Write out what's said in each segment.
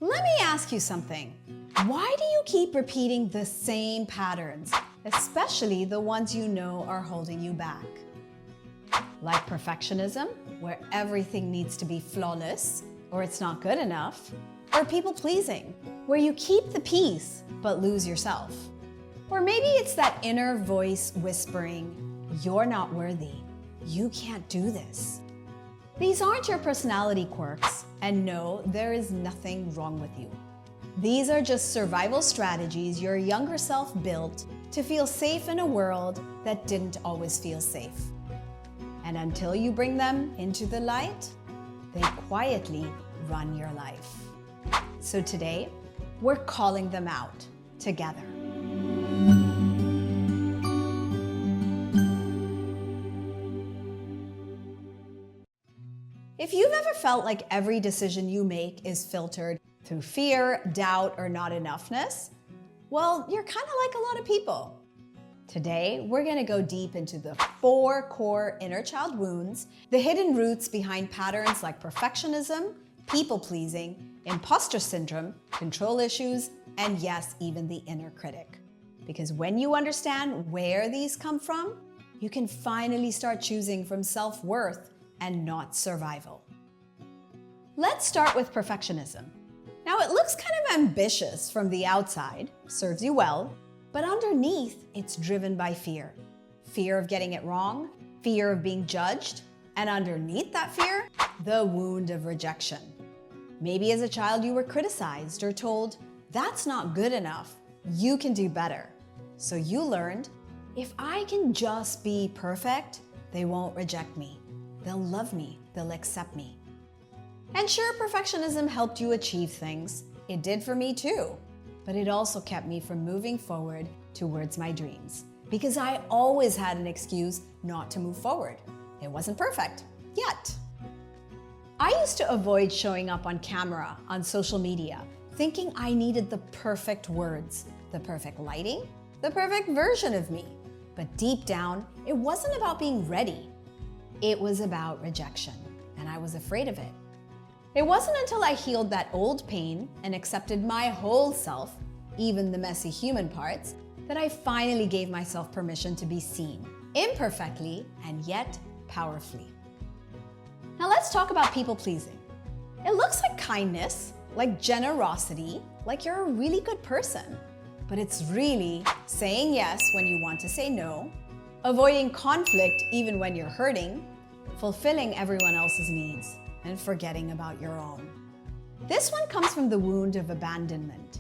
Let me ask you something. Why do you keep repeating the same patterns, especially the ones you know are holding you back? Like perfectionism, where everything needs to be flawless, or it's not good enough. Or people-pleasing, where you keep the peace but lose yourself. Or maybe it's that inner voice whispering, "You're not worthy. You can't do this." These aren't your personality quirks, and no, there is nothing wrong with you. These are just survival strategies your younger self built to feel safe in a world that didn't always feel safe. And until you bring them into the light, they quietly run your life. So today, we're calling them out together. If you've ever felt like every decision you make is filtered through fear, doubt, or not enoughness, well, you're kind of like a lot of people. Today, we're going to go deep into the 4 core inner child wounds, the hidden roots behind patterns like perfectionism, people-pleasing, imposter syndrome, control issues, and yes, even the inner critic. Because when you understand where these come from, you can finally start choosing from self-worth and not survival. Let's start with perfectionism. Now, it looks kind of ambitious from the outside, serves you well, but underneath, it's driven by fear. Fear of getting it wrong, fear of being judged, and underneath that fear, the wound of rejection. Maybe as a child you were criticized or told, "That's not good enough, you can do better." So you learned, if I can just be perfect, they won't reject me. They'll love me, they'll accept me. And sure, perfectionism helped you achieve things. It did for me too. But it also kept me from moving forward towards my dreams. Because I always had an excuse not to move forward. It wasn't perfect, yet. I used to avoid showing up on camera, on social media, thinking I needed the perfect words, the perfect lighting, the perfect version of me. But deep down, it wasn't about being ready. It was about rejection, and I was afraid of it. It wasn't until I healed that old pain and accepted my whole self, even the messy human parts, that I finally gave myself permission to be seen, imperfectly and yet powerfully. Now let's talk about people-pleasing. It looks like kindness, like generosity, like you're a really good person. But it's really saying yes when you want to say no, avoiding conflict even when you're hurting, fulfilling everyone else's needs, and forgetting about your own. This one comes from the wound of abandonment.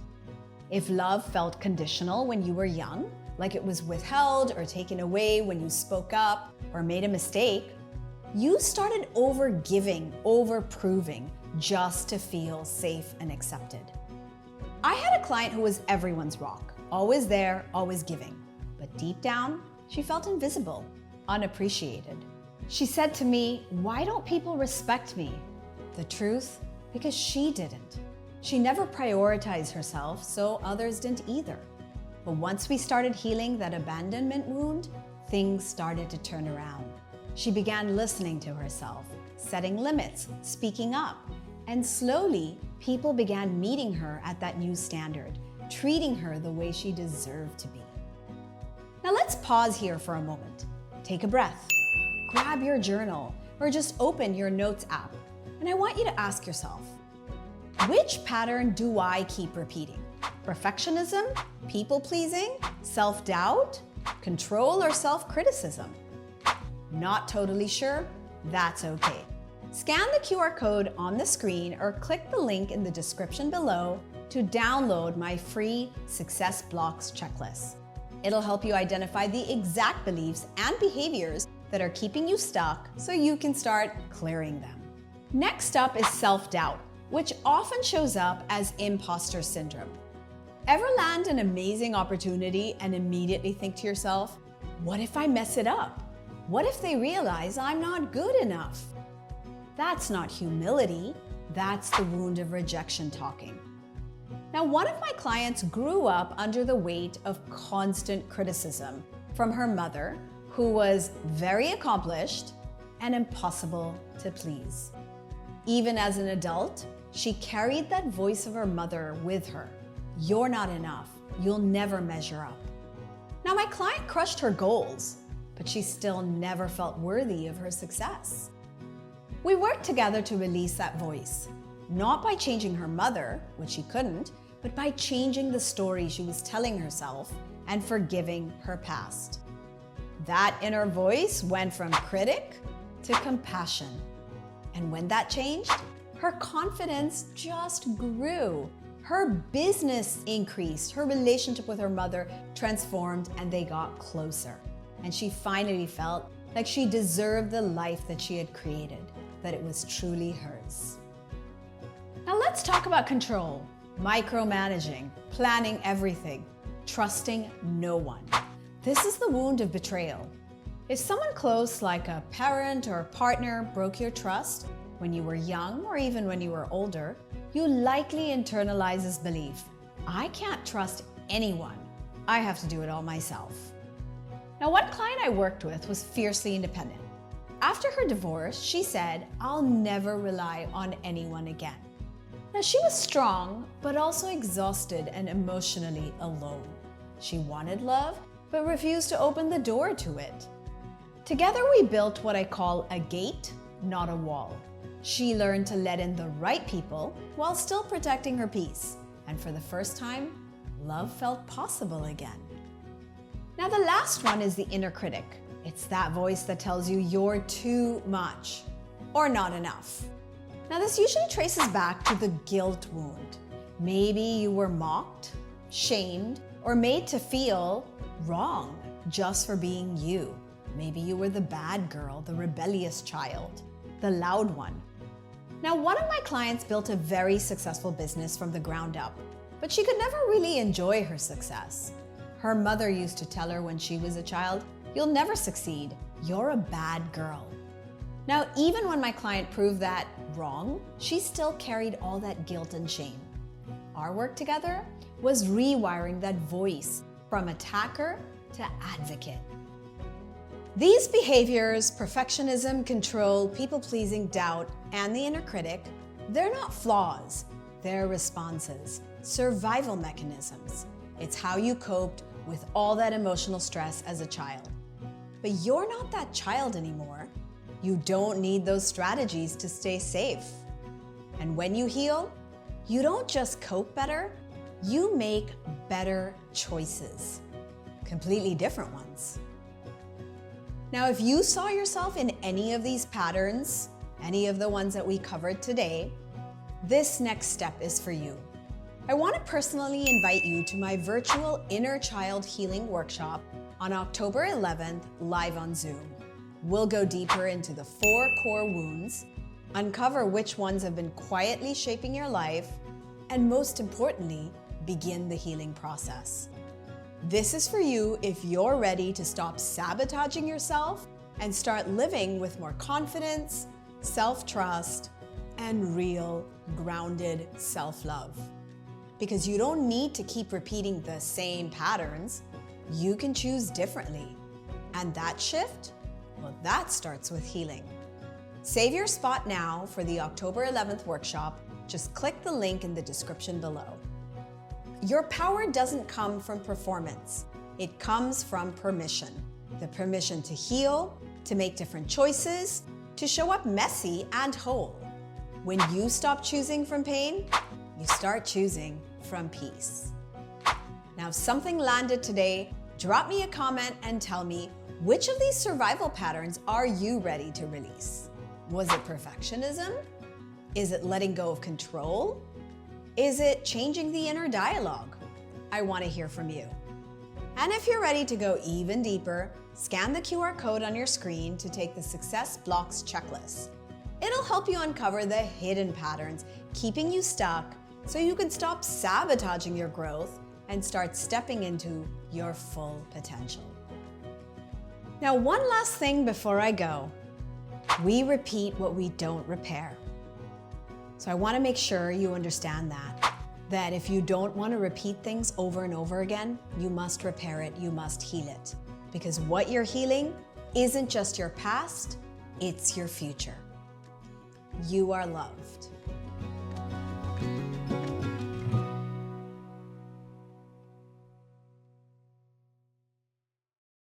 If love felt conditional when you were young, like it was withheld or taken away when you spoke up or made a mistake, you started over-giving, over-proving just to feel safe and accepted. I had a client who was everyone's rock, always there, always giving. But deep down, she felt invisible, unappreciated. She said to me, "Why don't people respect me?" The truth, because she didn't. She never prioritized herself, so others didn't either. But once we started healing that abandonment wound, things started to turn around. She began listening to herself, setting limits, speaking up, and slowly, people began meeting her at that new standard, treating her the way she deserved to be. Now let's pause here for a moment. Take a breath. Grab your journal or just open your notes app. And I want you to ask yourself, which pattern do I keep repeating? Perfectionism, people-pleasing, self-doubt, control, or self-criticism? Not totally sure? That's okay. Scan the QR code on the screen or click the link in the description below to download my free Success Blocks checklist. It'll help you identify the exact beliefs and behaviors that are keeping you stuck so you can start clearing them. Next up is self-doubt, which often shows up as imposter syndrome. Ever land an amazing opportunity and immediately think to yourself, what if I mess it up? What if they realize I'm not good enough? That's not humility, that's the wound of rejection talking. Now, one of my clients grew up under the weight of constant criticism from her mother, who was very accomplished and impossible to please. Even as an adult, She carried that voice of her mother with her. You're not enough. You'll never measure up. Now, my client crushed her goals, but she still never felt worthy of her success. We worked together to release that voice, not by changing her mother, which she couldn't, but by changing the story she was telling herself and forgiving her past. That inner voice went from critic to compassion. And when that changed, her confidence just grew. Her business increased, her relationship with her mother transformed, and they got closer. And she finally felt like she deserved the life that she had created, that it was truly hers. Now let's talk about control, micromanaging, planning everything, trusting no one. This is the wound of betrayal. If someone close, like a parent or a partner, broke your trust when you were young or even when you were older, you likely internalize this belief: I can't trust anyone. I have to do it all myself. Now, one client I worked with was fiercely independent. After her divorce, she said, I'll never rely on anyone again. Now, she was strong, but also exhausted and emotionally alone. She wanted love, but refused to open the door to it. Together, we built what I call a gate, not a wall. She learned to let in the right people while still protecting her peace. And for the first time, love felt possible again. Now, the last one is the inner critic. It's that voice that tells you you're too much or not enough. Now, this usually traces back to the guilt wound. Maybe you were mocked, shamed, or made to feel wrong just for being you. Maybe you were the bad girl, the rebellious child, the loud one. Now, one of my clients built a very successful business from the ground up, but she could never really enjoy her success. Her mother used to tell her when she was a child, you'll never succeed. You're a bad girl. Now, even when my client proved that wrong, she still carried all that guilt and shame. Our work together was rewiring that voice from attacker to advocate. These behaviors, perfectionism, control, people-pleasing, doubt, and the inner critic, they're not flaws, they're responses, survival mechanisms. It's how you coped with all that emotional stress as a child. But you're not that child anymore. You don't need those strategies to stay safe. And when you heal, you don't just cope better, you make better choices, completely different ones. Now, if you saw yourself in any of these patterns, any of the ones that we covered today, this next step is for you. I want to personally invite you to my virtual Inner Child Healing Workshop on October 11th, live on Zoom. We'll go deeper into the 4 core wounds, uncover which ones have been quietly shaping your life, and most importantly, begin the healing process. This is for you if you're ready to stop sabotaging yourself and start living with more confidence, self-trust, and real, grounded self-love. Because you don't need to keep repeating the same patterns. You can choose differently. And that shift, well, that starts with healing. Save your spot now for the October 11th workshop. Just click the link in the description below. Your power doesn't come from performance. It comes from permission. The permission to heal, to make different choices, to show up messy and whole. When you stop choosing from pain, you start choosing from peace. Now, if something landed today, drop me a comment and tell me, which of these survival patterns are you ready to release? Was it perfectionism? Is it letting go of control? Is it changing the inner dialogue? I want to hear from you. And if you're ready to go even deeper, scan the QR code on your screen to take the Success Blocks checklist. It'll help you uncover the hidden patterns keeping you stuck so you can stop sabotaging your growth and start stepping into your full potential. Now, one last thing before I go. We repeat what we don't repair. So I want to make sure you understand that if you don't want to repeat things over and over again, you must repair it, you must heal it. Because what you're healing isn't just your past, it's your future. You are loved.